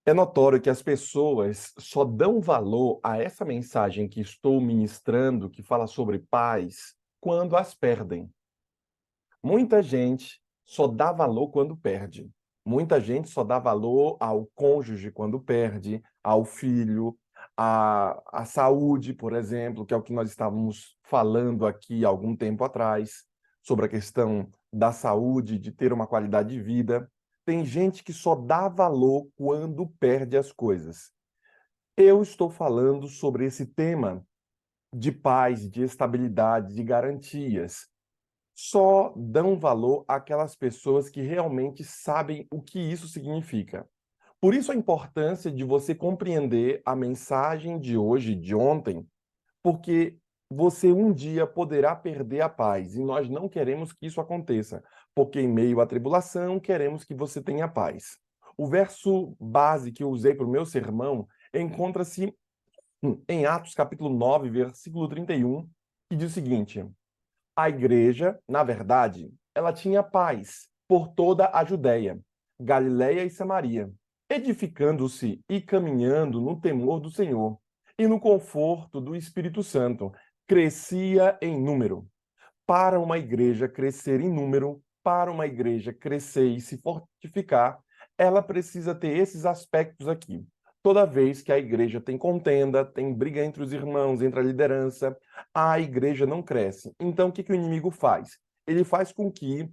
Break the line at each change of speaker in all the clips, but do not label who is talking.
É notório que as pessoas só dão valor a essa mensagem que estou ministrando, que fala sobre paz, quando as perdem. Muita gente só dá valor quando perde. Muita gente só dá valor ao cônjuge quando perde, ao filho, à saúde, por exemplo, que é o que nós estávamos falando aqui há algum tempo atrás, sobre a questão da saúde, de ter uma qualidade de vida. Tem gente que só dá valor quando perde as coisas. Eu estou falando sobre esse tema de paz, de estabilidade, de garantias. Só dão valor àquelas pessoas que realmente sabem o que isso significa. Por isso a importância de você compreender a mensagem de hoje, de ontem, porque você um dia poderá perder a paz e nós não queremos que isso aconteça, porque em meio à tribulação queremos que você tenha paz. O verso base que eu usei para o meu sermão encontra-se em Atos capítulo 9, versículo 31, que diz o seguinte: a igreja, na verdade, ela tinha paz por toda a Judéia, Galiléia e Samaria, edificando-se e caminhando no temor do Senhor e no conforto do Espírito Santo, crescia em número. Para uma igreja crescer em número, para uma igreja crescer e se fortificar, ela precisa ter esses aspectos aqui. Toda vez que a igreja tem contenda, tem briga entre os irmãos, entre a liderança, a igreja não cresce. Então, o que o inimigo faz? Ele faz com que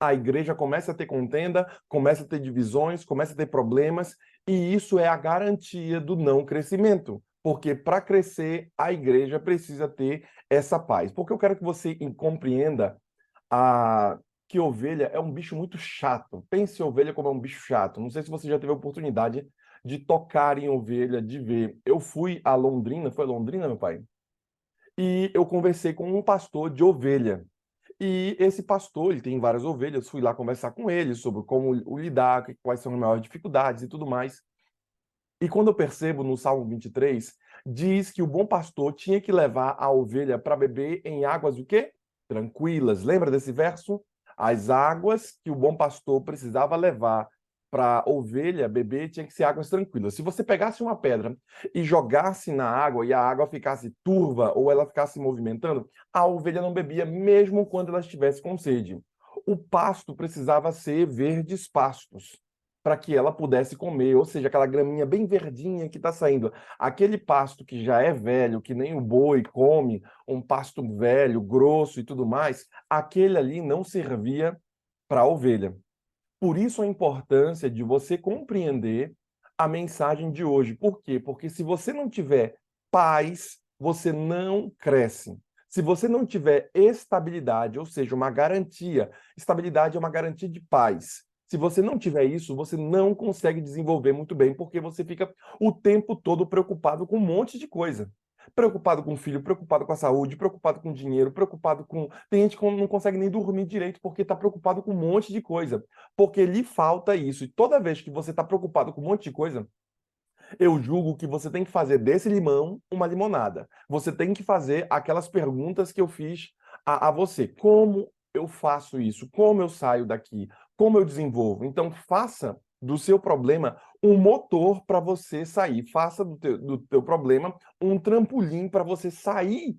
a igreja comece a ter contenda, comece a ter divisões, comece a ter problemas, e isso é a garantia do não crescimento. Porque para crescer, a igreja precisa ter essa paz. Porque eu quero que você compreenda a... que ovelha é um bicho muito chato. Pense em ovelha como um bicho chato. Não sei se você já teve a oportunidade de tocar em ovelha, de ver. Eu fui a Londrina, foi a Londrina, meu pai? E eu conversei com um pastor de ovelha. E esse pastor, ele tem várias ovelhas, fui lá conversar com ele sobre como o lidar, quais são as maiores dificuldades e tudo mais. E quando eu percebo no Salmo 23, diz que o bom pastor tinha que levar a ovelha para beber em águas o quê? Tranquilas. Lembra desse verso? As águas que o bom pastor precisava levar para a ovelha beber tinha que ser águas tranquilas. Se você pegasse uma pedra e jogasse na água e a água ficasse turva ou ela ficasse movimentando, a ovelha não bebia mesmo quando ela estivesse com sede. O pasto precisava ser verdes pastos para que ela pudesse comer, ou seja, aquela graminha bem verdinha que está saindo. Aquele pasto que já é velho, que nem o boi come, um pasto velho, grosso e tudo mais, aquele ali não servia para a ovelha. Por isso a importância de você compreender a mensagem de hoje. Por quê? Porque se você não tiver paz, você não cresce. Se você não tiver estabilidade, ou seja, uma garantia, estabilidade é uma garantia de paz. Se você não tiver isso, você não consegue desenvolver muito bem, porque você fica o tempo todo preocupado com um monte de coisa. Preocupado com o filho, preocupado com a saúde, preocupado com o dinheiro, preocupado com. Tem gente que não consegue nem dormir direito porque está preocupado com um monte de coisa. Porque lhe falta isso. E toda vez que você está preocupado com um monte de coisa, eu julgo que você tem que fazer desse limão uma limonada. Você tem que fazer aquelas perguntas que eu fiz a você. Como eu faço isso? Como eu saio daqui? Como eu desenvolvo? Então, faça do seu problema um motor para você sair. Faça do teu problema um trampolim para você sair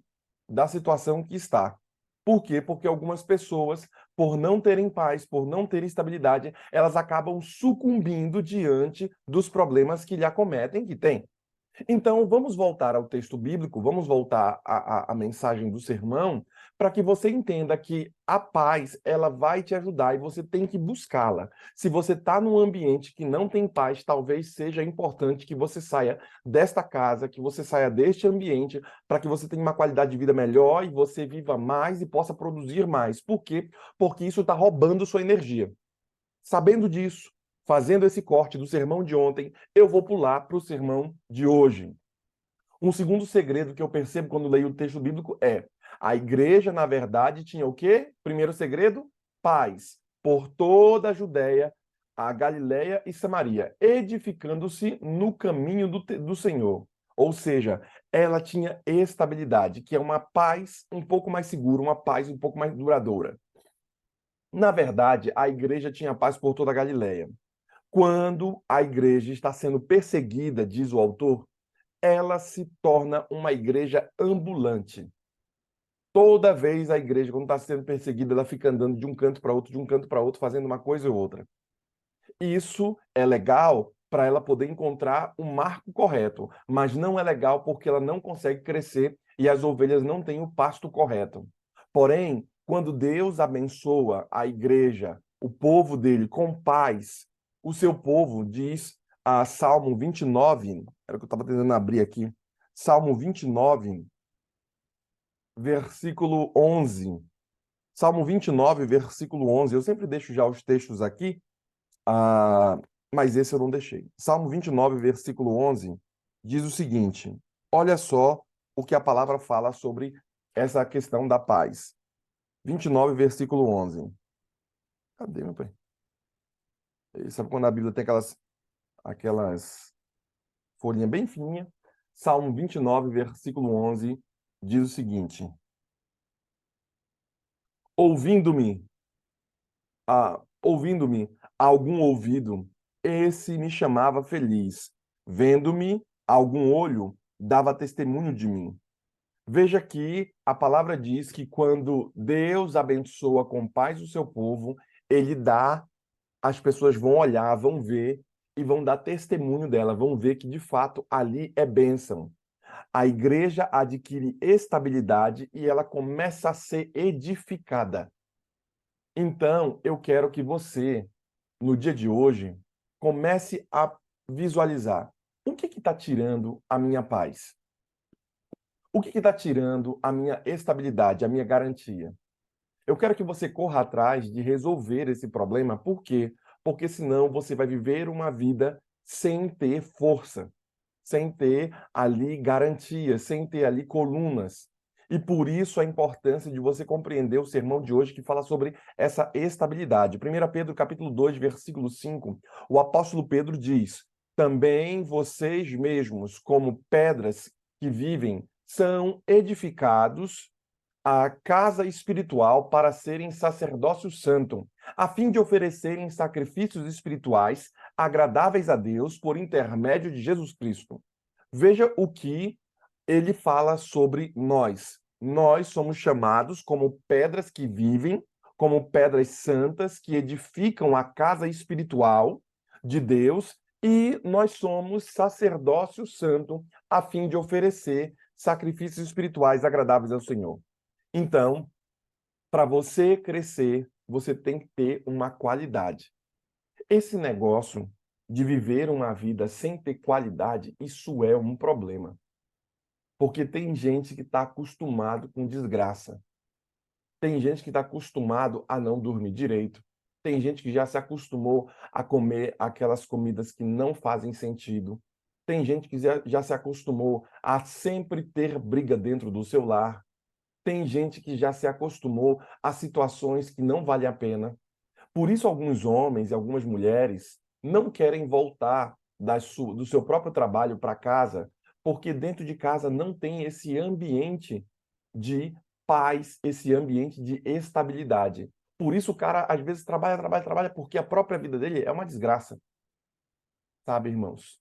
da situação que está. Por quê? Porque algumas pessoas, por não terem paz, por não terem estabilidade, elas acabam sucumbindo diante dos problemas que lhe acometem, que tem. Então, vamos voltar ao texto bíblico, vamos voltar à mensagem do sermão, para que você entenda que a paz, ela vai te ajudar e você tem que buscá-la. Se você está num ambiente que não tem paz, talvez seja importante que você saia desta casa, que você saia deste ambiente, para que você tenha uma qualidade de vida melhor e você viva mais e possa produzir mais. Por quê? Porque isso está roubando sua energia. Sabendo disso, fazendo esse corte do sermão de ontem, eu vou pular para o sermão de hoje. Um segundo segredo que eu percebo quando leio o texto bíblico é: a igreja, na verdade, tinha o quê? Primeiro segredo: paz por toda a Judéia, a Galiléia e Samaria, edificando-se no caminho do Senhor. Ou seja, ela tinha estabilidade, que é uma paz um pouco mais segura, uma paz um pouco mais duradoura. Na verdade, a igreja tinha paz por toda a Galiléia. Quando a igreja está sendo perseguida, diz o autor, ela se torna uma igreja ambulante. Toda vez a igreja, quando está sendo perseguida, ela fica andando de um canto para outro, de um canto para outro, fazendo uma coisa ou outra. Isso é legal para ela poder encontrar o marco correto, mas não é legal porque ela não consegue crescer e as ovelhas não têm o pasto correto. Porém, quando Deus abençoa a igreja, o povo dele com paz, o seu povo diz a Salmo 29, era o que eu estava tentando abrir aqui, Salmo 29, versículo 11. Salmo 29, versículo 11. Eu sempre deixo já os textos aqui, ah, mas esse eu não deixei. Salmo 29, versículo 11, diz o seguinte: olha só o que a palavra fala sobre essa questão da paz. 29, versículo 11. Cadê, meu pai? Sabe quando a Bíblia tem aquelas folhinhas bem fininhas? Salmo 29, versículo 11, diz o seguinte: ouvindo-me, ouvindo-me algum ouvido, esse me chamava feliz. Vendo-me algum olho, dava testemunho de mim. Veja que a palavra diz que quando Deus abençoa com paz o seu povo, ele dá, as pessoas vão olhar, vão ver e vão dar testemunho dela, vão ver que de fato ali é bênção. A igreja adquire estabilidade e ela começa a ser edificada. Então, eu quero que você, no dia de hoje, comece a visualizar o que está tirando a minha paz? O que está tirando a minha estabilidade, a minha garantia? Eu quero que você corra atrás de resolver esse problema. Por quê? Porque senão você vai viver uma vida sem ter força, sem ter ali garantias, sem ter ali colunas. E por isso a importância de você compreender o sermão de hoje que fala sobre essa estabilidade. 1 Pedro capítulo 2, versículo 5, o apóstolo Pedro diz: também vocês mesmos, como pedras que vivem, são edificados a casa espiritual para serem sacerdócio santo, a fim de oferecerem sacrifícios espirituais agradáveis a Deus por intermédio de Jesus Cristo. Veja o que ele fala sobre nós. Nós somos chamados como pedras que vivem, como pedras santas que edificam a casa espiritual de Deus, e nós somos sacerdócio santo a fim de oferecer sacrifícios espirituais agradáveis ao Senhor. Então, para você crescer, você tem que ter uma qualidade. Esse negócio de viver uma vida sem ter qualidade, isso é um problema. Porque tem gente que está acostumado com desgraça. Tem gente que está acostumado a não dormir direito. Tem gente que já se acostumou a comer aquelas comidas que não fazem sentido. Tem gente que já se acostumou a sempre ter briga dentro do seu lar. Tem gente que já se acostumou a situações que não valem a pena. Por isso, alguns homens e algumas mulheres não querem voltar do seu próprio trabalho para casa, porque dentro de casa não tem esse ambiente de paz, esse ambiente de estabilidade. Por isso, o cara, às vezes, trabalha, porque a própria vida dele é uma desgraça. Sabe, irmãos?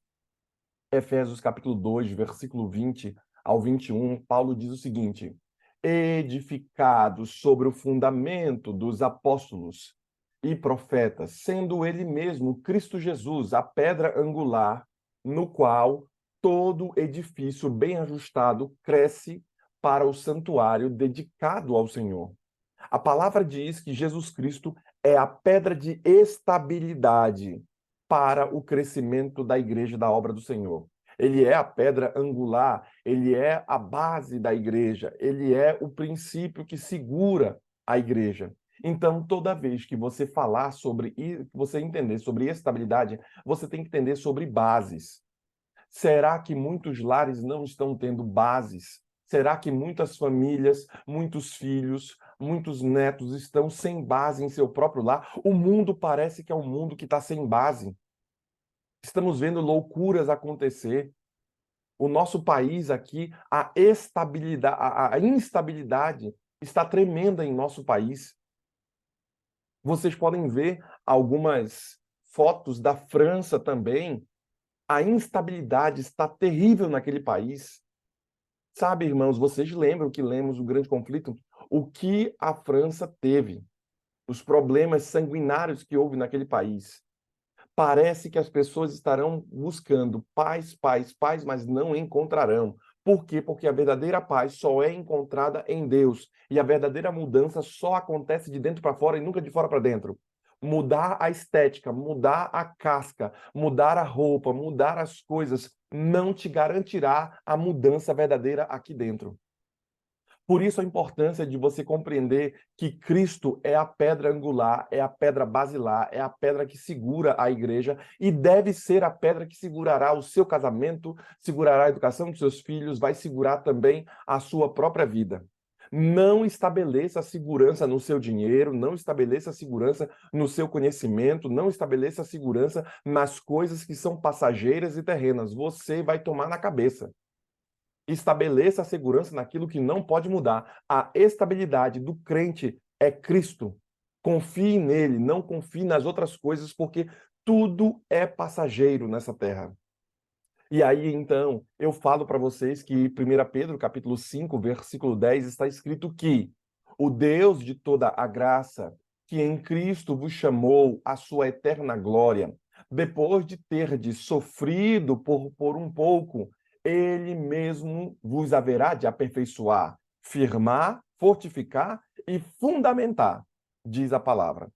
Efésios capítulo 2, versículo 20 ao 21, Paulo diz o seguinte: edificados sobre o fundamento dos apóstolos e profetas, sendo ele mesmo Cristo Jesus, a pedra angular, no qual todo edifício bem ajustado cresce para o santuário dedicado ao Senhor. A palavra diz que Jesus Cristo é a pedra de estabilidade para o crescimento da igreja da obra do Senhor. Ele é a pedra angular, ele é a base da igreja, ele é o princípio que segura a igreja. Então, toda vez que você falar sobre, você entender sobre estabilidade, você tem que entender sobre bases. Será que muitos lares não estão tendo bases? Será que muitas famílias, muitos filhos, muitos netos estão sem base em seu próprio lar? O mundo parece que é um mundo que está sem base. Estamos vendo loucuras acontecer. O nosso país aqui, a estabilidade, a instabilidade está tremenda em nosso país. Vocês podem ver algumas fotos da França também. A instabilidade está terrível naquele país. Sabe, irmãos, vocês lembram que lemos o grande conflito? O que a França teve, os problemas sanguinários que houve naquele país. Parece que as pessoas estarão buscando paz, paz, paz, mas não encontrarão. Por quê? Porque a verdadeira paz só é encontrada em Deus. E a verdadeira mudança só acontece de dentro para fora e nunca de fora para dentro. Mudar a estética, mudar a casca, mudar a roupa, mudar as coisas, não te garantirá a mudança verdadeira aqui dentro. Por isso a importância de você compreender que Cristo é a pedra angular, é a pedra basilar, é a pedra que segura a igreja e deve ser a pedra que segurará o seu casamento, segurará a educação dos seus filhos, vai segurar também a sua própria vida. Não estabeleça segurança no seu dinheiro, não estabeleça segurança no seu conhecimento, não estabeleça segurança nas coisas que são passageiras e terrenas. Você vai tomar na cabeça. Estabeleça a segurança naquilo que não pode mudar. A estabilidade do crente é Cristo. Confie nele, não confie nas outras coisas, porque tudo é passageiro nessa terra. E aí, então, eu falo para vocês que 1 Pedro, capítulo 5, versículo 10, está escrito que o Deus de toda a graça, que em Cristo vos chamou à sua eterna glória, depois de terdes sofrido por um pouco, ele mesmo vos haverá de aperfeiçoar, firmar, fortificar e fundamentar, diz a palavra.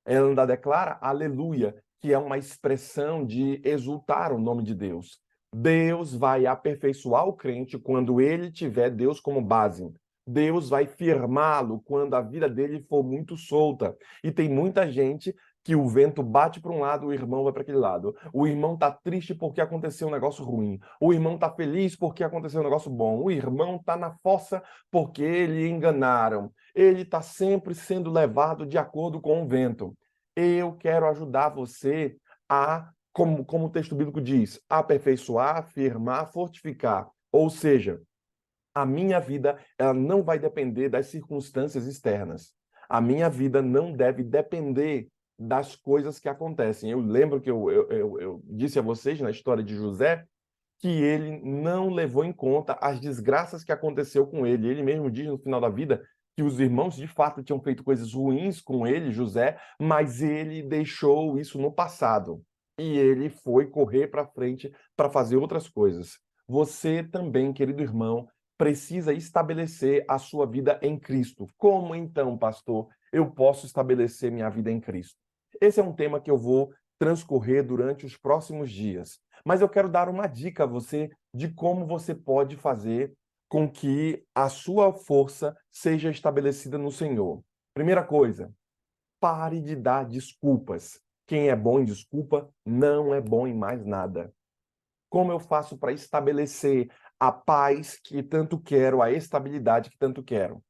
Ela ainda declara aleluia, que é uma expressão de exultar o nome de Deus. Deus vai aperfeiçoar o crente quando ele tiver Deus como base. Deus vai firmá-lo quando a vida dele for muito solta. E tem muita gente que o vento bate para um lado, o irmão vai para aquele lado. O irmão está triste porque aconteceu um negócio ruim. O irmão está feliz porque aconteceu um negócio bom. O irmão está na fossa porque ele enganaram. Ele está sempre sendo levado de acordo com o vento. Eu quero ajudar você a, como o texto bíblico diz, aperfeiçoar, afirmar, fortificar. Ou seja, a minha vida ela não vai depender das circunstâncias externas. A minha vida não deve depender das coisas que acontecem. Eu lembro que eu disse a vocês na história de José que ele não levou em conta as desgraças que aconteceu com ele. Ele mesmo diz no final da vida que os irmãos de fato tinham feito coisas ruins com ele, José, mas ele deixou isso no passado. E ele foi correr para frente para fazer outras coisas. Você também, querido irmão, precisa estabelecer a sua vida em Cristo. Como então, pastor, eu posso estabelecer minha vida em Cristo? Esse é um tema que eu vou transcorrer durante os próximos dias. Mas eu quero dar uma dica a você de como você pode fazer com que a sua força seja estabelecida no Senhor. Primeira coisa, pare de dar desculpas. Quem é bom em desculpa não é bom em mais nada. Como eu faço para estabelecer a paz que tanto quero, a estabilidade que tanto quero?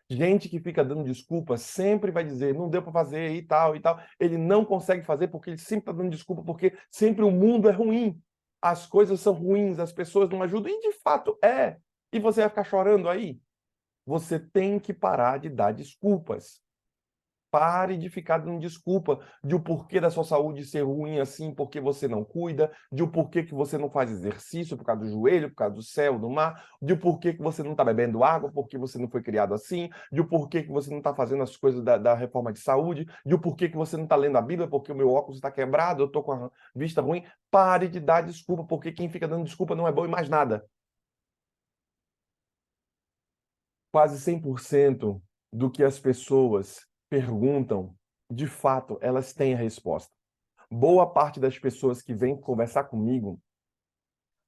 Gente que fica dando desculpa sempre vai dizer, não deu para fazer e tal e tal. Ele não consegue fazer porque ele sempre está dando desculpa, porque sempre o mundo é ruim. As coisas são ruins, as pessoas não ajudam. E de fato é. E você vai ficar chorando aí? Você tem que parar de dar desculpas. Pare de ficar dando desculpa de o porquê da sua saúde ser ruim assim, porque você não cuida, de o porquê que você não faz exercício por causa do joelho, por causa do céu, do mar, de o porquê que você não está bebendo água, porque você não foi criado assim, de o porquê que você não está fazendo as coisas da reforma de saúde, de o porquê que você não está lendo a Bíblia, porque o meu óculos está quebrado, eu estou com a vista ruim. Pare de dar desculpa, porque quem fica dando desculpa não é bom em mais nada. Quase 100% do que as pessoas perguntam, de fato, elas têm a resposta. Boa parte das pessoas que vêm conversar comigo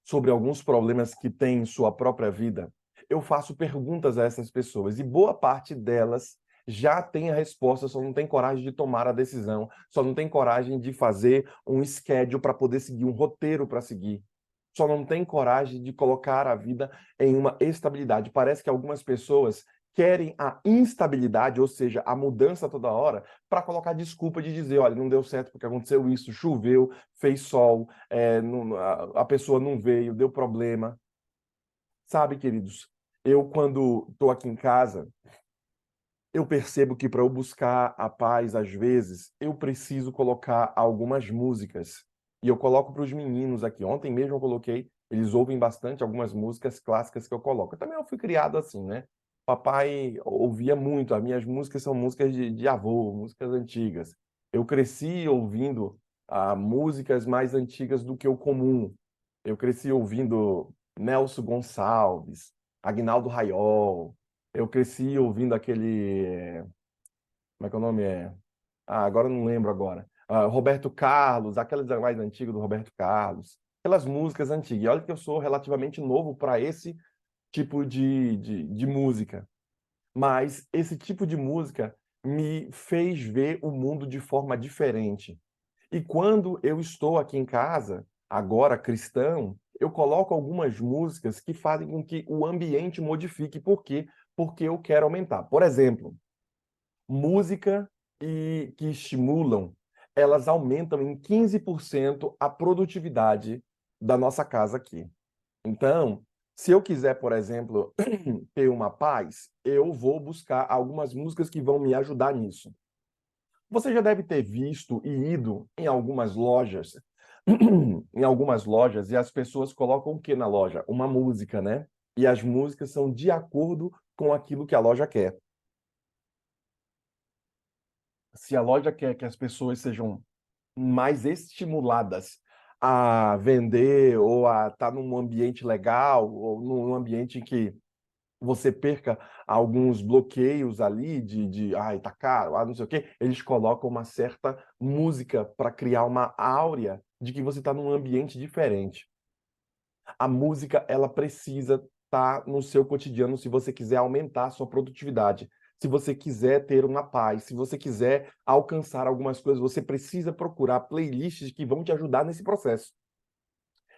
sobre alguns problemas que têm em sua própria vida, eu faço perguntas a essas pessoas e boa parte delas já tem a resposta, só não tem coragem de tomar a decisão, só não tem coragem de fazer um schedule para poder seguir, um roteiro para seguir. Só não tem coragem de colocar a vida em uma estabilidade. Parece que algumas pessoas querem a instabilidade, ou seja, a mudança toda hora, para colocar desculpa de dizer, olha, não deu certo porque aconteceu isso, choveu, fez sol, a pessoa não veio, deu problema. Sabe, queridos, eu quando estou aqui em casa, Eu percebo que para eu buscar a paz, às vezes, eu preciso colocar algumas músicas. E eu coloco para os meninos aqui. Ontem mesmo eu coloquei, eles ouvem bastante algumas músicas clássicas que eu coloco. Eu também eu fui criado assim, né? Papai ouvia muito. As minhas músicas são músicas de avô, músicas antigas. Eu cresci ouvindo músicas mais antigas do que o comum. Eu cresci ouvindo Nelson Gonçalves, Aguinaldo Raiol. Eu cresci ouvindo aquele. Como é que é o nome? Agora eu não lembro agora. Roberto Carlos, aquelas mais antigas do Roberto Carlos. Aquelas músicas antigas. E olha que eu sou relativamente novo para esse tipo de música. Mas esse tipo de música me fez ver o mundo de forma diferente. E quando eu estou aqui em casa, agora cristão, eu coloco algumas músicas que fazem com que o ambiente modifique. Por quê? Porque eu quero aumentar. Por exemplo, música que estimulam, elas aumentam em 15% a produtividade da nossa casa aqui. Então, se eu quiser, por exemplo, ter uma paz, eu vou buscar algumas músicas que vão me ajudar nisso. Você já deve ter visto e ido em algumas lojas, em algumas lojas, e as pessoas colocam o que na loja? Uma música, né? E as músicas são de acordo com aquilo que a loja quer. Se a loja quer que as pessoas sejam mais estimuladas a vender ou a estar num ambiente legal ou num ambiente em que você perca alguns bloqueios ali ai, tá caro, não sei o quê, eles colocam uma certa música para criar uma áurea de que você está num ambiente diferente. A música, ela precisa estar no seu cotidiano se você quiser aumentar a sua produtividade. Se você quiser ter uma paz, se você quiser alcançar algumas coisas, você precisa procurar playlists que vão te ajudar nesse processo.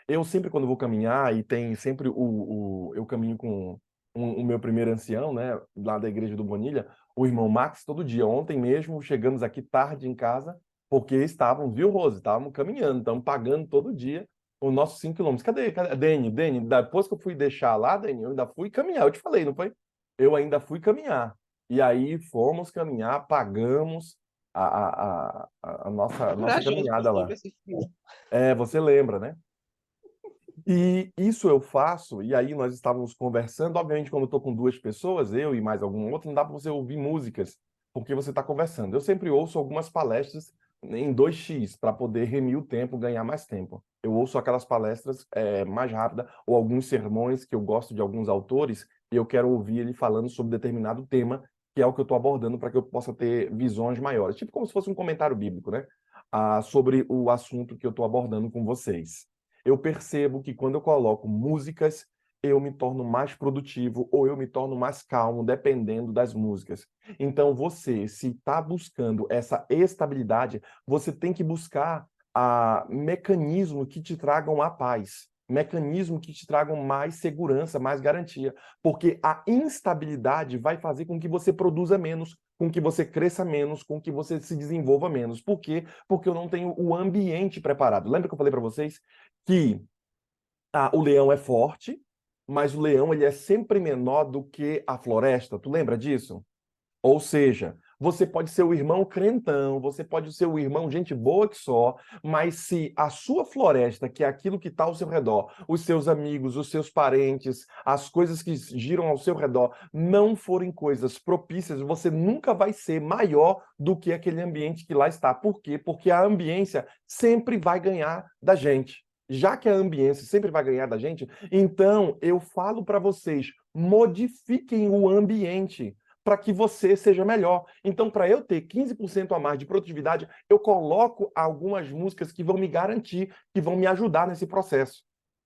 Eu sempre, quando vou caminhar, e tem sempre eu caminho com o meu primeiro ancião, né, lá da igreja do Bonilha, o irmão Max, todo dia. Ontem mesmo, chegamos aqui tarde em casa, porque estávamos, viu, Rose? Estávamos caminhando, estamos pagando todo dia os nossos 5 quilômetros. Cadê? Dani, depois que eu fui deixar lá, Dani, eu ainda fui caminhar. Eu te falei, não foi? Eu ainda fui caminhar. E aí fomos caminhar, pagamos a nossa
Corajoso,
caminhada
pastor,
lá.
pra esse filme.
Você lembra, né? E isso eu faço, e aí nós estávamos conversando. Obviamente, quando eu estou com duas pessoas, eu e mais algum outro, não dá para você ouvir músicas, porque você está conversando. Eu sempre ouço algumas palestras em 2x, para poder remir o tempo, ganhar mais tempo. Eu ouço aquelas palestras mais rápidas, ou alguns sermões que eu gosto de alguns autores, e eu quero ouvir ele falando sobre determinado tema, que é o que eu estou abordando, para que eu possa ter visões maiores. Tipo como se fosse um comentário bíblico, né? Sobre o assunto que eu estou abordando com vocês. Eu percebo que quando eu coloco músicas, eu me torno mais produtivo ou eu me torno mais calmo, dependendo das músicas. Então, você, se está buscando essa estabilidade, você tem que buscar mecanismos que te tragam a paz, mecanismos que te tragam mais segurança, mais garantia, porque a instabilidade vai fazer com que você produza menos, com que você cresça menos, com que você se desenvolva menos. Por quê? Porque eu não tenho o ambiente preparado. Lembra que eu falei para vocês que o leão é forte, mas o leão ele é sempre menor do que a floresta. Tu lembra disso? Ou seja, você pode ser o irmão crentão, você pode ser o irmão gente boa que só, mas se a sua floresta, que é aquilo que está ao seu redor, os seus amigos, os seus parentes, as coisas que giram ao seu redor, não forem coisas propícias, você nunca vai ser maior do que aquele ambiente que lá está. Por quê? Porque a ambiência sempre vai ganhar da gente. Já que a ambiência sempre vai ganhar da gente, então eu falo para vocês, modifiquem o ambiente para que você seja melhor. Então, para eu ter 15% a mais de produtividade, eu coloco algumas músicas que vão me garantir, que vão me ajudar nesse processo.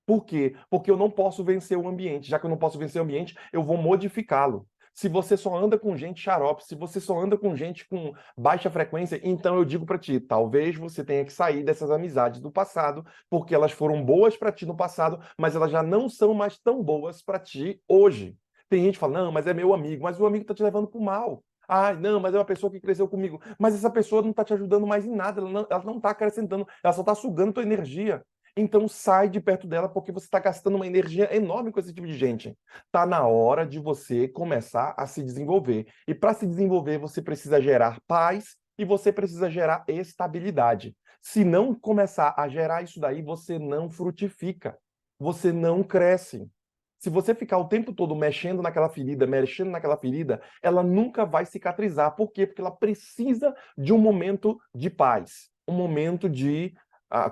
Por quê? Porque eu não posso vencer o ambiente. Já que eu não posso vencer o ambiente, eu vou modificá-lo. Se você só anda com gente xarope, se você só anda com gente com baixa frequência, então eu digo para ti, talvez você tenha que sair dessas amizades do passado, porque elas foram boas para ti no passado, mas elas já não são mais tão boas para ti hoje. Tem gente que fala, não, mas é meu amigo, mas o amigo está te levando para o mal. Ah, não, mas é uma pessoa que cresceu comigo. Mas essa pessoa não está te ajudando mais em nada, ela não está acrescentando, ela só está sugando tua energia. Então sai de perto dela porque você está gastando uma energia enorme com esse tipo de gente. Está na hora de você começar a se desenvolver. E para se desenvolver, você precisa gerar paz e você precisa gerar estabilidade. Se não começar a gerar isso daí, você não frutifica, você não cresce. Se você ficar o tempo todo mexendo naquela ferida, ela nunca vai cicatrizar. Por quê? Porque ela precisa de um momento de paz, um momento de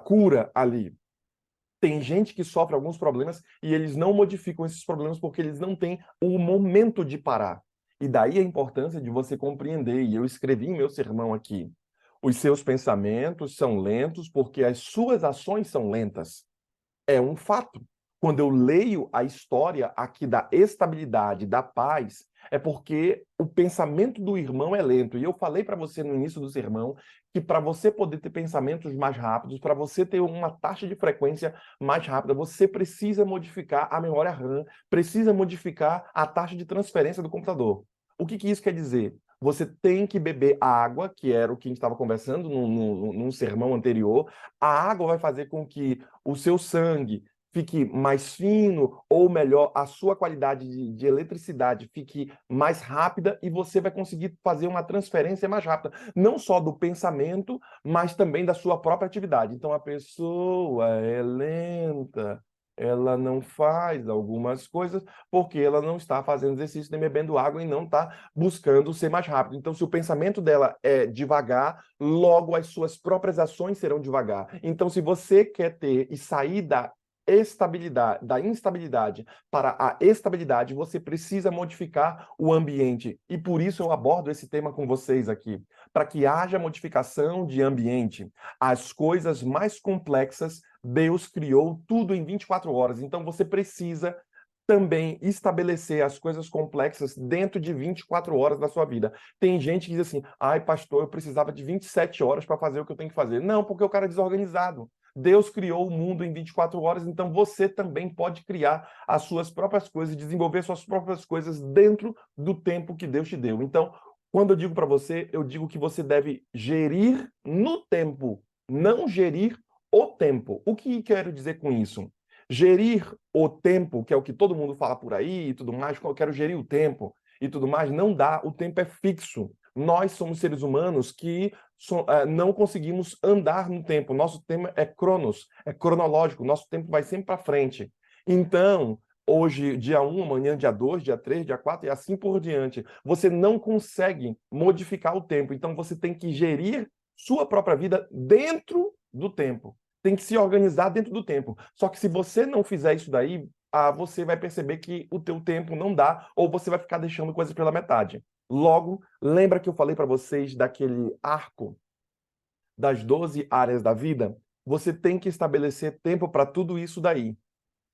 cura ali. Tem gente que sofre alguns problemas e eles não modificam esses problemas porque eles não têm o momento de parar. E daí a importância de você compreender, e eu escrevi em meu sermão aqui, os seus pensamentos são lentos porque as suas ações são lentas. É um fato. Quando eu leio a história aqui da estabilidade, da paz, é porque o pensamento do irmão é lento. E eu falei para você no início do sermão que para você poder ter pensamentos mais rápidos, para você ter uma taxa de frequência mais rápida, você precisa modificar a memória RAM, precisa modificar a taxa de transferência do computador. O que isso quer dizer? Você tem que beber água, que era o que a gente estava conversando num sermão anterior. A água vai fazer com que o seu sangue fique mais fino, ou melhor, a sua qualidade de eletricidade fique mais rápida e você vai conseguir fazer uma transferência mais rápida, não só do pensamento, mas também da sua própria atividade. Então, a pessoa é lenta, ela não faz algumas coisas porque ela não está fazendo exercício nem bebendo água e não está buscando ser mais rápido. Então, se o pensamento dela é devagar, logo as suas próprias ações serão devagar. Então, se você quer ter e sair da instabilidade para a estabilidade, você precisa modificar o ambiente. E por isso eu abordo esse tema com vocês aqui, para que haja modificação de ambiente. As coisas mais complexas, Deus criou tudo em 24 horas. Então você precisa também estabelecer as coisas complexas dentro de 24 horas da sua vida. Tem gente que diz assim: ai, pastor, eu precisava de 27 horas para fazer o que eu tenho que fazer. Não, porque o cara é desorganizado. Deus criou o mundo em 24 horas, então você também pode criar as suas próprias coisas, desenvolver suas próprias coisas dentro do tempo que Deus te deu. Então, quando eu digo para você, eu digo que você deve gerir no tempo, não gerir o tempo. O que quero dizer com isso? Gerir o tempo, que é o que todo mundo fala por aí e tudo mais, eu quero gerir o tempo e tudo mais, não dá, o tempo é fixo. Nós somos seres humanos que não conseguimos andar no tempo. Nosso tempo é cronos, é cronológico, nosso tempo vai sempre para frente. Então, hoje, dia 1, amanhã, dia 2, dia 3, dia 4 e assim por diante. Você não consegue modificar o tempo, então você tem que gerir sua própria vida dentro do tempo. Tem que se organizar dentro do tempo. Só que se você não fizer isso daí, você vai perceber que o teu tempo não dá, ou você vai ficar deixando coisas pela metade. Logo, lembra que eu falei para vocês daquele arco das 12 áreas da vida? Você tem que estabelecer tempo para tudo isso daí.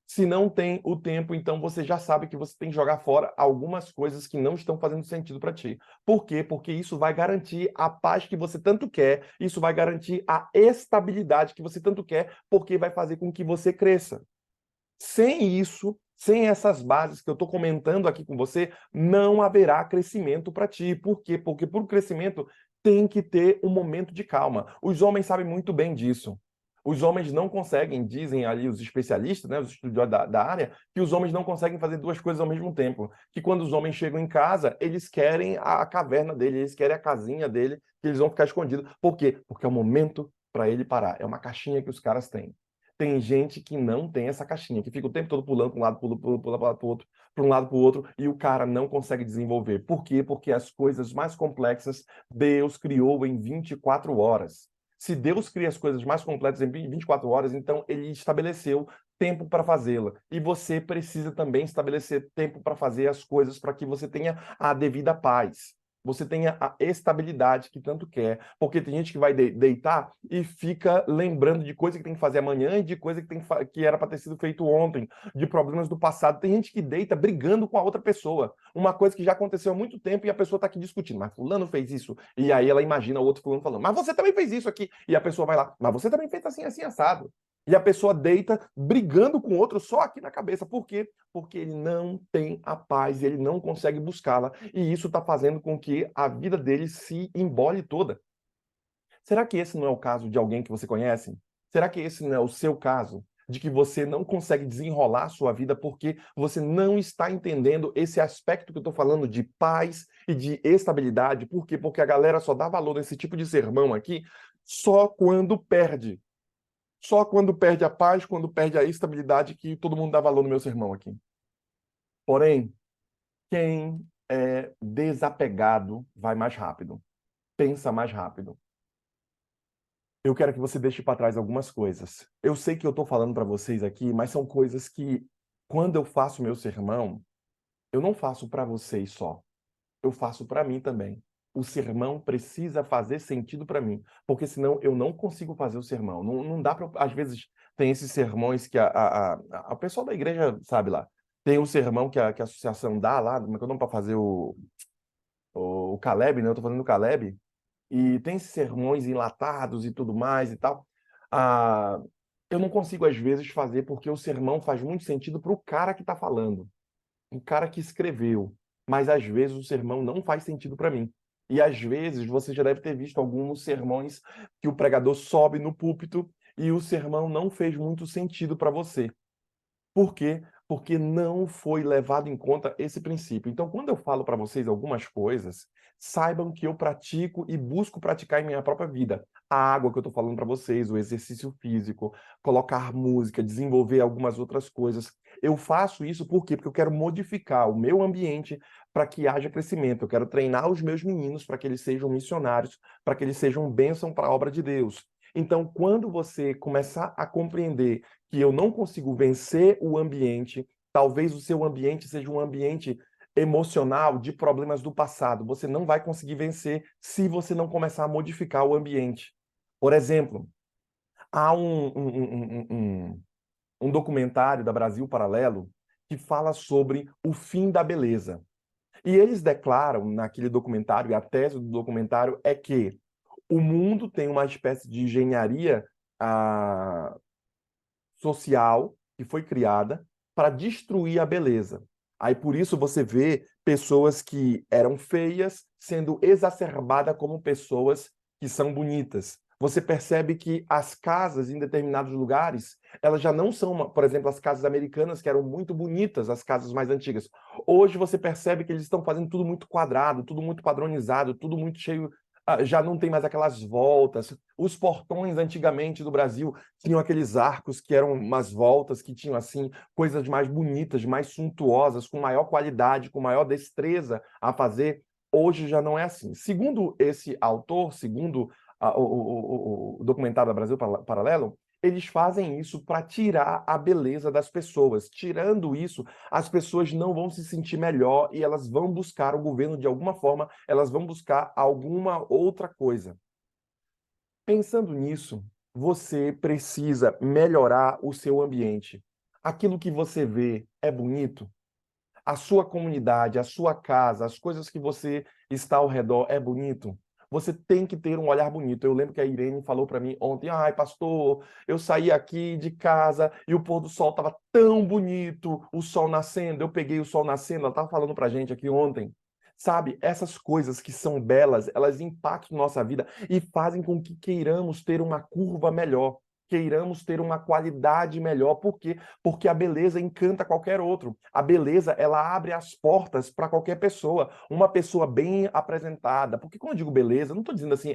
Se não tem o tempo, então você já sabe que você tem que jogar fora algumas coisas que não estão fazendo sentido para ti. Por quê? Porque isso vai garantir a paz que você tanto quer, isso vai garantir a estabilidade que você tanto quer, porque vai fazer com que você cresça. Sem isso, sem essas bases que eu estou comentando aqui com você, não haverá crescimento para ti. Por quê? Porque para o crescimento tem que ter um momento de calma. Os homens sabem muito bem disso. Os homens não conseguem, dizem ali os especialistas, né, os estudiosos da área, que os homens não conseguem fazer duas coisas ao mesmo tempo. Que quando os homens chegam em casa, eles querem a caverna dele, eles querem a casinha dele, que eles vão ficar escondidos. Por quê? Porque é o momento para ele parar. É uma caixinha que os caras têm. Tem gente que não tem essa caixinha, que fica o tempo todo pulando para um lado, pula para o outro, para um lado, para o outro, e o cara não consegue desenvolver. Por quê? Porque as coisas mais complexas Deus criou em 24 horas. Se Deus cria as coisas mais complexas em 24 horas, então ele estabeleceu tempo para fazê-la. E você precisa também estabelecer tempo para fazer as coisas para que você tenha a devida paz. Você tenha a estabilidade que tanto quer. Porque tem gente que vai deitar e fica lembrando de coisa que tem que fazer amanhã e de coisa que era para ter sido feito ontem, de problemas do passado. Tem gente que deita brigando com a outra pessoa. Uma coisa que já aconteceu há muito tempo e a pessoa está aqui discutindo. Mas fulano fez isso. E aí ela imagina o outro fulano falando, mas você também fez isso aqui. E a pessoa vai lá, mas você também fez assim, assim, assado. E a pessoa deita brigando com o outro só aqui na cabeça. Por quê? Porque ele não tem a paz, ele não consegue buscá-la. E isso está fazendo com que a vida dele se embole toda. Será que esse não é o caso de alguém que você conhece? Será que esse não é o seu caso? De que você não consegue desenrolar a sua vida porque você não está entendendo esse aspecto que eu estou falando de paz e de estabilidade. Por quê? Porque a galera só dá valor nesse tipo de sermão aqui só quando perde. Só quando perde a paz, quando perde a estabilidade, que todo mundo dá valor no meu sermão aqui. Porém, quem é desapegado vai mais rápido, pensa mais rápido. Eu quero que você deixe para trás algumas coisas. Eu sei que eu estou falando para vocês aqui, mas são coisas que, quando eu faço meu sermão, eu não faço para vocês só. Eu faço para mim também. O sermão precisa fazer sentido para mim, porque senão eu não consigo fazer o sermão. Não, não dá para. Às vezes tem esses sermões que a pessoa da igreja sabe lá. Tem um sermão que a associação dá lá, como é que é o nome para fazer o Caleb, né? Eu estou falando do Caleb. E tem esses sermões enlatados e tudo mais e tal. Ah, eu não consigo, às vezes, fazer porque o sermão faz muito sentido para o cara que está falando, o cara que escreveu. Mas, às vezes, o sermão não faz sentido para mim. E, às vezes, você já deve ter visto alguns sermões que o pregador sobe no púlpito e o sermão não fez muito sentido para você. Por quê? Porque não foi levado em conta esse princípio. Então, quando eu falo para vocês algumas coisas, saibam que eu pratico e busco praticar em minha própria vida. A água que eu estou falando para vocês, o exercício físico, colocar música, desenvolver algumas outras coisas. Eu faço isso por quê? Porque eu quero modificar o meu ambiente para que haja crescimento. Eu quero treinar os meus meninos para que eles sejam missionários, para que eles sejam bênção para a obra de Deus. Então, quando você começar a compreender que eu não consigo vencer o ambiente, talvez o seu ambiente seja um ambiente emocional de problemas do passado. Você não vai conseguir vencer se você não começar a modificar o ambiente. Por exemplo, há um documentário da Brasil Paralelo que fala sobre o fim da beleza. E eles declaram naquele documentário, e a tese do documentário é que o mundo tem uma espécie de engenharia ah, social que foi criada para destruir a beleza. Aí por isso você vê pessoas que eram feias sendo exacerbadas como pessoas que são bonitas. Você percebe que as casas em determinados lugares, elas já não são, por exemplo, as casas americanas que eram muito bonitas, as casas mais antigas. Hoje você percebe que eles estão fazendo tudo muito quadrado, tudo muito padronizado, tudo muito cheio, já não tem mais aquelas voltas. Os portões antigamente do Brasil tinham aqueles arcos que eram umas voltas que tinham assim coisas mais bonitas, mais suntuosas, com maior qualidade, com maior destreza a fazer. Hoje já não é assim. Segundo esse autor, segundo o documentário da Brasil Paralelo, eles fazem isso para tirar a beleza das pessoas. Tirando isso, as pessoas não vão se sentir melhor e elas vão buscar o governo de alguma forma, elas vão buscar alguma outra coisa. Pensando nisso, você precisa melhorar o seu ambiente. Aquilo que você vê é bonito? A sua comunidade, a sua casa, as coisas que você está ao redor é bonito? Você tem que ter um olhar bonito. Eu lembro que a Irene falou para mim ontem: ai, pastor, eu saí aqui de casa e o pôr do sol estava tão bonito, o sol nascendo. Eu peguei o sol nascendo, ela estava falando para a gente aqui ontem. Sabe, essas coisas que são belas, elas impactam nossa vida e fazem com que queiramos ter uma curva melhor, queiramos ter uma qualidade melhor. Por quê? Porque a beleza encanta qualquer outro. A beleza, ela abre as portas para qualquer pessoa. Uma pessoa bem apresentada. Porque quando eu digo beleza, eu não estou dizendo assim,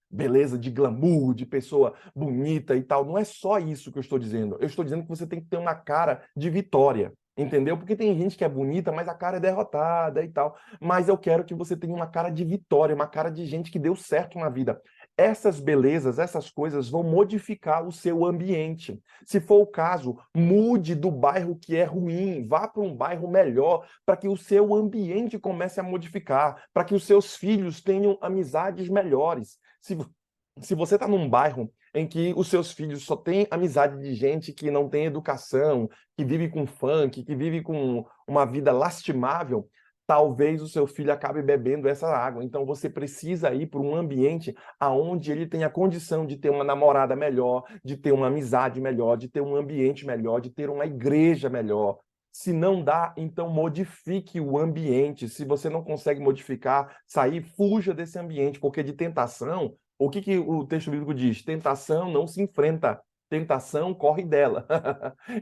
beleza de glamour, de pessoa bonita e tal. Não é só isso que eu estou dizendo. Eu estou dizendo que você tem que ter uma cara de vitória. Entendeu? Porque tem gente que é bonita, mas a cara é derrotada e tal. Mas eu quero que você tenha uma cara de vitória, uma cara de gente que deu certo na vida. Essas belezas, essas coisas vão modificar o seu ambiente. Se for o caso, mude do bairro que é ruim, vá para um bairro melhor, para que o seu ambiente comece a modificar, para que os seus filhos tenham amizades melhores. Se você está num bairro em que os seus filhos só têm amizade de gente que não tem educação, que vive com funk, que vive com uma vida lastimável, talvez o seu filho acabe bebendo essa água. Então você precisa ir para um ambiente aonde ele tenha condição de ter uma namorada melhor, de ter uma amizade melhor, de ter um ambiente melhor, de ter uma igreja melhor. Se não dá, então modifique o ambiente. Se você não consegue modificar, sair, fuja desse ambiente, porque de tentação O que o texto bíblico diz? Tentação não se enfrenta, tentação corre dela.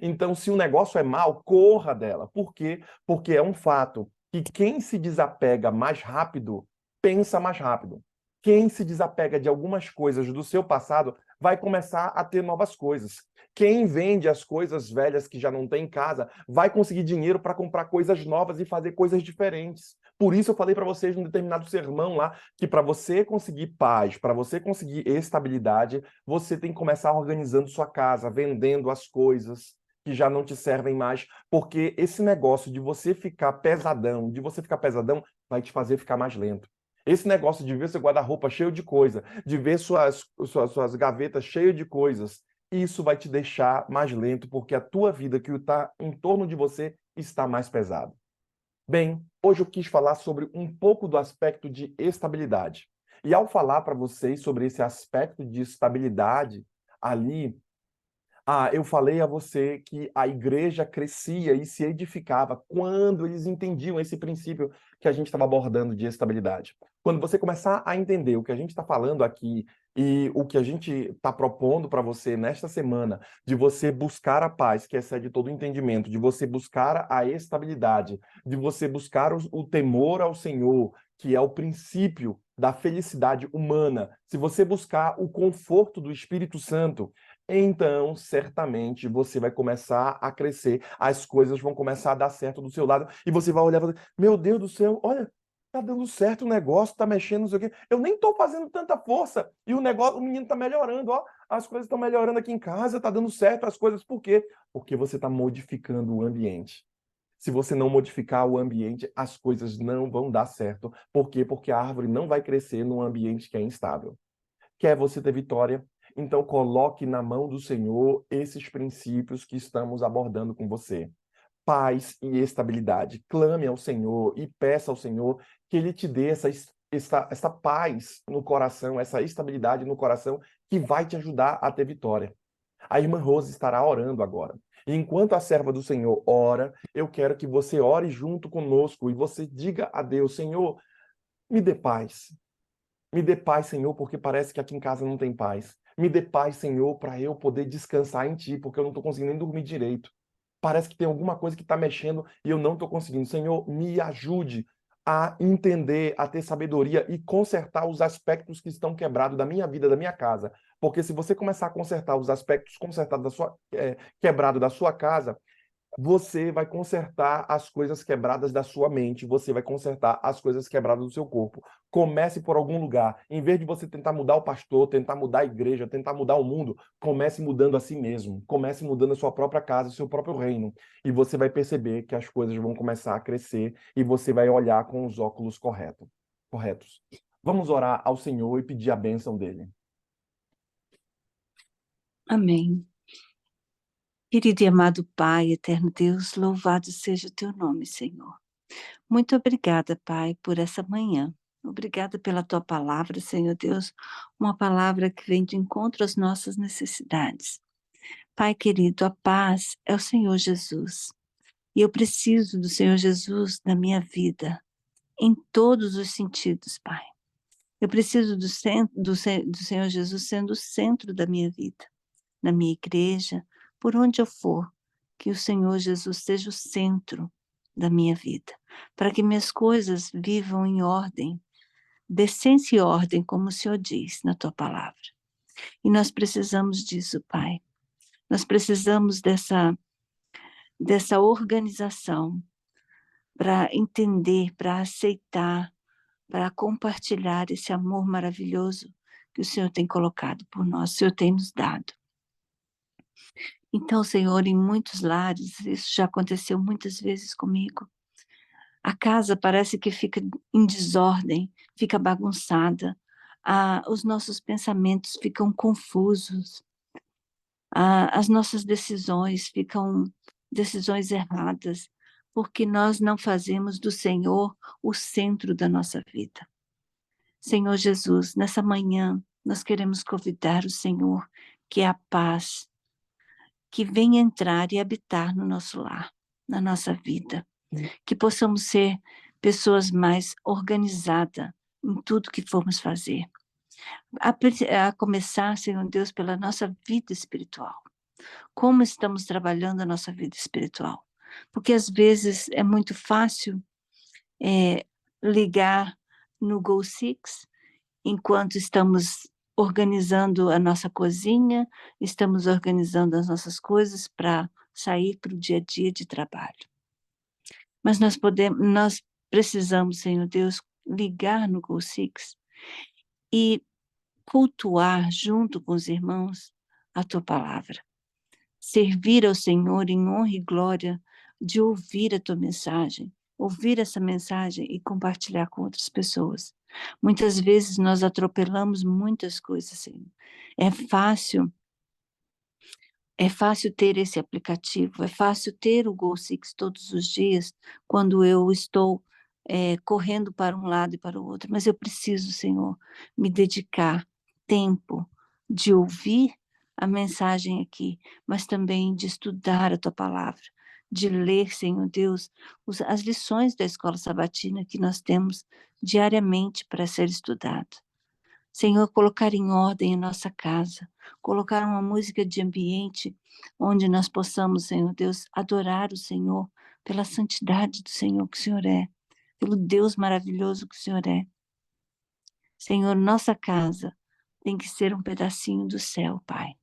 Então, se o negócio é mal, corra dela. Por quê? Porque é um fato que quem se desapega mais rápido, pensa mais rápido. Quem se desapega de algumas coisas do seu passado vai começar a ter novas coisas. Quem vende as coisas velhas que já não tem em casa vai conseguir dinheiro para comprar coisas novas e fazer coisas diferentes. Por isso eu falei para vocês num determinado sermão lá que para você conseguir paz, para você conseguir estabilidade, você tem que começar organizando sua casa, vendendo as coisas que já não te servem mais, porque esse negócio de você ficar pesadão, vai te fazer ficar mais lento. Esse negócio de ver seu guarda-roupa cheio de coisa, de ver suas gavetas cheias de coisas, isso vai te deixar mais lento, porque a tua vida que está em torno de você está mais pesada. Bem, hoje eu quis falar sobre um pouco do aspecto de estabilidade. E ao falar para vocês sobre esse aspecto de estabilidade ali, eu falei a você que a igreja crescia e se edificava quando eles entendiam esse princípio que a gente estava abordando de estabilidade. Quando você começar a entender o que a gente está falando aqui e o que a gente está propondo para você nesta semana, de você buscar a paz, que excede todo o entendimento, de você buscar a estabilidade, de você buscar o temor ao Senhor, que é o princípio da felicidade humana, se você buscar o conforto do Espírito Santo, então certamente você vai começar a crescer, as coisas vão começar a dar certo do seu lado, e você vai olhar e falar, meu Deus do céu, olha, tá dando certo o negócio, tá mexendo, não sei o quê. Eu nem tô fazendo tanta força, e o negócio, o menino tá melhorando, ó, as coisas estão melhorando aqui em casa, tá dando certo as coisas, por quê? Porque você está modificando o ambiente. Se você não modificar o ambiente, as coisas não vão dar certo. Por quê? Porque a árvore não vai crescer num ambiente que é instável. Quer você ter vitória? Então coloque na mão do Senhor esses princípios que estamos abordando com você. Paz e estabilidade. Clame ao Senhor e peça ao Senhor que Ele te dê essa paz no coração, essa estabilidade no coração que vai te ajudar a ter vitória. A irmã Rose estará orando agora. E enquanto a serva do Senhor ora, eu quero que você ore junto conosco e você diga a Deus, Senhor, me dê paz. Me dê paz, Senhor, porque parece que aqui em casa não tem paz. Me dê paz, Senhor, para eu poder descansar em Ti, porque eu não estou conseguindo nem dormir direito. Parece que tem alguma coisa que está mexendo e eu não estou conseguindo. Senhor, me ajude a entender, a ter sabedoria e consertar os aspectos que estão quebrados da minha vida, da minha casa. Porque se você começar a consertar os aspectos consertados quebrados da sua casa, você vai consertar as coisas quebradas da sua mente, você vai consertar as coisas quebradas do seu corpo. Comece por algum lugar. Em vez de você tentar mudar o pastor, tentar mudar a igreja, tentar mudar o mundo, comece mudando a si mesmo. Comece mudando a sua própria casa, o seu próprio reino. E você vai perceber que as coisas vão começar a crescer e você vai olhar com os óculos corretos. Vamos orar ao Senhor e pedir a bênção dele.
Amém. Querido e amado Pai, eterno Deus, louvado seja o teu nome, Senhor. Muito obrigada, Pai, por essa manhã. Obrigada pela tua palavra, Senhor Deus, uma palavra que vem de encontro às nossas necessidades. Pai querido, a paz é o Senhor Jesus. E eu preciso do Senhor Jesus na minha vida, em todos os sentidos, Pai. Eu preciso do Senhor Jesus sendo o centro da minha vida, na minha igreja, por onde eu for, que o Senhor Jesus seja o centro da minha vida, para que minhas coisas vivam em ordem, decência e ordem, como o Senhor diz na tua palavra. E nós precisamos disso, Pai. Nós precisamos dessa organização para entender, para aceitar, para compartilhar esse amor maravilhoso que o Senhor tem colocado por nós, o Senhor tem nos dado. Então, Senhor, em muitos lares, isso já aconteceu muitas vezes comigo, a casa parece que fica em desordem, fica bagunçada, os nossos pensamentos ficam confusos, as nossas decisões ficam decisões erradas, porque nós não fazemos do Senhor o centro da nossa vida. Senhor Jesus, nessa manhã, nós queremos convidar o Senhor, que é a paz, que venha entrar e habitar no nosso lar, na nossa vida, que possamos ser pessoas mais organizadas em tudo que formos fazer, A começar, Senhor Deus, pela nossa vida espiritual. Como estamos trabalhando a nossa vida espiritual? Porque às vezes é muito fácil ligar no Go Six enquanto estamos organizando a nossa cozinha, estamos organizando as nossas coisas para sair para o dia a dia de trabalho. Mas nós precisamos, Senhor Deus, ligar no Go Six e cultuar junto com os irmãos a tua palavra. Servir ao Senhor em honra e glória de ouvir a tua mensagem, ouvir essa mensagem e compartilhar com outras pessoas. Muitas vezes nós atropelamos muitas coisas, Senhor. É fácil ter esse aplicativo, é fácil ter o Go Six todos os dias, quando eu estou correndo para um lado e para o outro, mas eu preciso, Senhor, me dedicar tempo de ouvir a mensagem aqui, mas também de estudar a Tua Palavra, de ler, Senhor Deus, as lições da Escola Sabatina que nós temos diariamente para ser estudado. Senhor, colocar em ordem a nossa casa, colocar uma música de ambiente onde nós possamos, Senhor Deus, adorar o Senhor pela santidade do Senhor que o Senhor é, pelo Deus maravilhoso que o Senhor é. Senhor, nossa casa tem que ser um pedacinho do céu, Pai,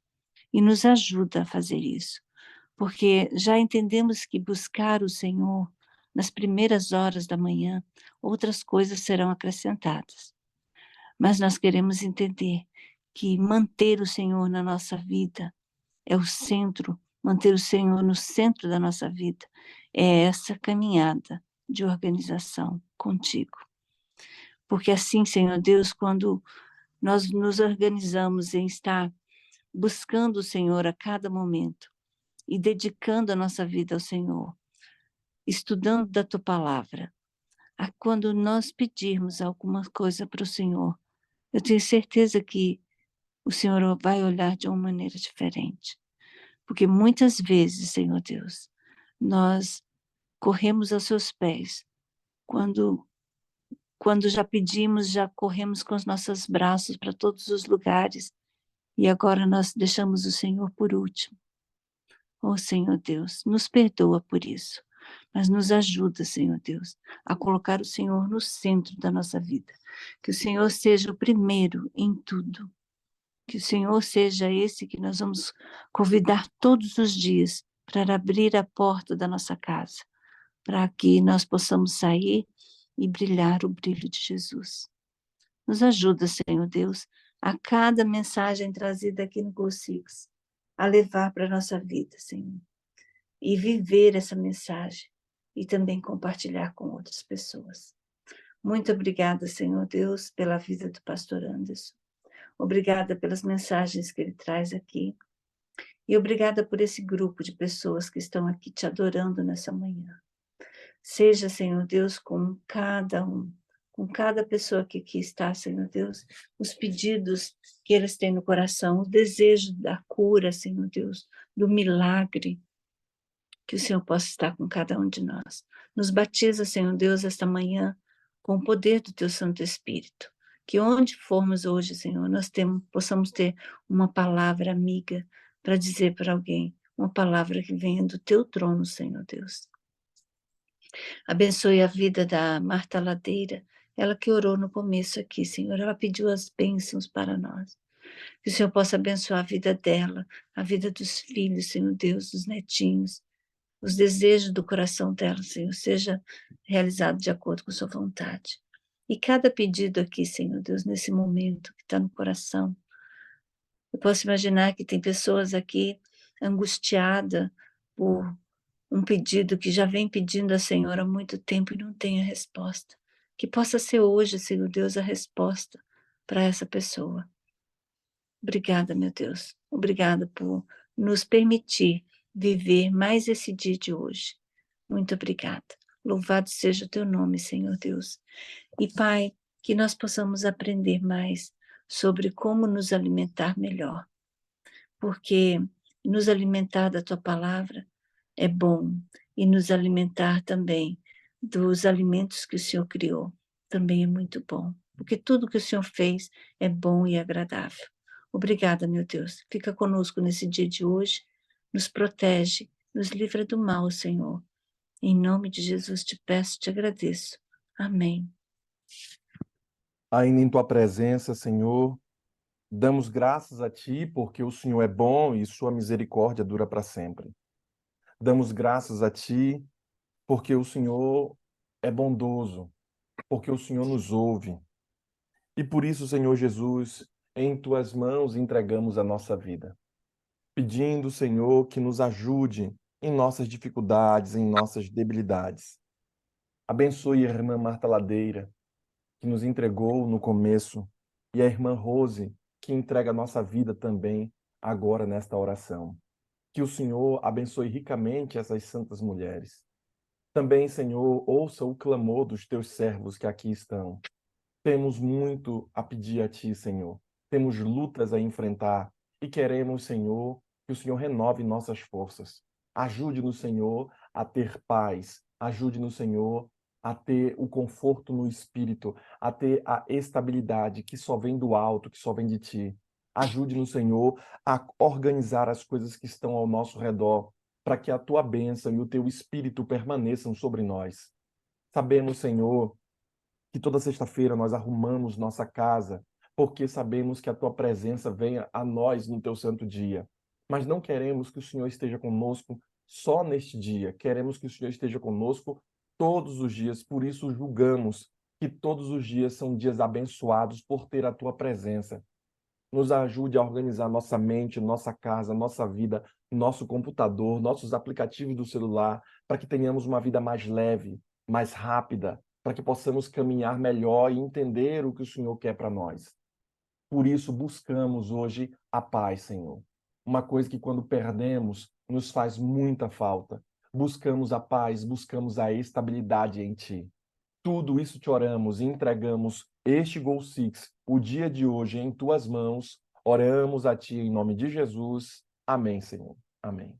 e nos ajuda a fazer isso, porque já entendemos que buscar o Senhor nas primeiras horas da manhã, outras coisas serão acrescentadas. Mas nós queremos entender que manter o Senhor na nossa vida é o centro, manter o Senhor no centro da nossa vida é essa caminhada de organização contigo. Porque assim, Senhor Deus, quando nós nos organizamos em estar buscando o Senhor a cada momento e dedicando a nossa vida ao Senhor, estudando da Tua Palavra, quando nós pedirmos alguma coisa para o Senhor, eu tenho certeza que o Senhor vai olhar de uma maneira diferente. Porque muitas vezes, Senhor Deus, nós corremos aos seus pés. Quando já pedimos, já corremos com os nossos braços para todos os lugares. E agora nós deixamos o Senhor por último. Oh, Senhor Deus, nos perdoa por isso. Mas nos ajuda, Senhor Deus, a colocar o Senhor no centro da nossa vida. Que o Senhor seja o primeiro em tudo. Que o Senhor seja esse que nós vamos convidar todos os dias para abrir a porta da nossa casa, para que nós possamos sair e brilhar o brilho de Jesus. Nos ajuda, Senhor Deus, a cada mensagem trazida aqui no Go Six, a levar para a nossa vida, Senhor, e viver essa mensagem e também compartilhar com outras pessoas. Muito obrigada, Senhor Deus, pela vida do pastor Anderson. Obrigada pelas mensagens que ele traz aqui. E obrigada por esse grupo de pessoas que estão aqui te adorando nessa manhã. Seja, Senhor Deus, com cada um, com cada pessoa que aqui está, Senhor Deus, os pedidos que eles têm no coração, o desejo da cura, Senhor Deus, do milagre, que o Senhor possa estar com cada um de nós. Nos batiza, Senhor Deus, esta manhã com o poder do Teu Santo Espírito. Que onde formos hoje, Senhor, nós possamos ter uma palavra amiga para dizer para alguém, uma palavra que venha do Teu trono, Senhor Deus. Abençoe a vida da Marta Ladeira, ela que orou no começo aqui, Senhor, ela pediu as bênçãos para nós. Que o Senhor possa abençoar a vida dela, a vida dos filhos, Senhor Deus, dos netinhos, os desejos do coração dela, Senhor, seja realizado de acordo com a sua vontade. E cada pedido aqui, Senhor Deus, nesse momento que está no coração, eu posso imaginar que tem pessoas aqui angustiadas por um pedido que já vem pedindo a Senhor há muito tempo e não tem a resposta. Que possa ser hoje, Senhor Deus, a resposta para essa pessoa. Obrigada, meu Deus. Obrigada por nos permitir viver mais esse dia de hoje. Muito obrigada. Louvado seja o teu nome, Senhor Deus. E, Pai, que nós possamos aprender mais sobre como nos alimentar melhor. Porque nos alimentar da tua palavra é bom. E nos alimentar também dos alimentos que o Senhor criou também é muito bom. porque tudo que o Senhor fez é bom e agradável. Obrigada, meu Deus. Fica conosco nesse dia de hoje, nos protege, nos livra do mal, Senhor. Em nome de Jesus te peço, te agradeço. Amém.
Ainda em tua presença, Senhor, damos graças a ti porque o Senhor é bom e sua misericórdia dura para sempre. Damos graças a ti porque o Senhor é bondoso, porque o Senhor nos ouve. E por isso, Senhor Jesus, em tuas mãos entregamos a nossa vida, pedindo, Senhor, que nos ajude em nossas dificuldades, em nossas debilidades. Abençoe a irmã Marta Ladeira, que nos entregou no começo, e a irmã Rose, que entrega a nossa vida também agora nesta oração. Que o Senhor abençoe ricamente essas santas mulheres. Também, Senhor, ouça o clamor dos teus servos que aqui estão. Temos muito a pedir a ti, Senhor. Temos lutas a enfrentar e queremos, Senhor, que o Senhor renove nossas forças. Ajude-nos, Senhor, a ter paz. Ajude-nos, Senhor, a ter o conforto no espírito, a ter a estabilidade que só vem do alto, que só vem de ti. Ajude-nos, Senhor, a organizar as coisas que estão ao nosso redor, para que a tua bênção e o teu espírito permaneçam sobre nós. Sabemos, Senhor, que toda sexta-feira nós arrumamos nossa casa, porque sabemos que a tua presença venha a nós no teu santo dia. Mas não queremos que o Senhor esteja conosco só neste dia, queremos que o Senhor esteja conosco todos os dias, por isso julgamos que todos os dias são dias abençoados por ter a tua presença. Nos ajude a organizar nossa mente, nossa casa, nossa vida, nosso computador, nossos aplicativos do celular, para que tenhamos uma vida mais leve, mais rápida, para que possamos caminhar melhor e entender o que o Senhor quer para nós. Por isso, buscamos hoje a paz, Senhor. Uma coisa que, quando perdemos, nos faz muita falta. Buscamos a paz, buscamos a estabilidade em Ti. Tudo isso te oramos e entregamos este Gol Six, o dia de hoje, em tuas mãos. Oramos a ti em nome de Jesus. Amém, Senhor. Amém.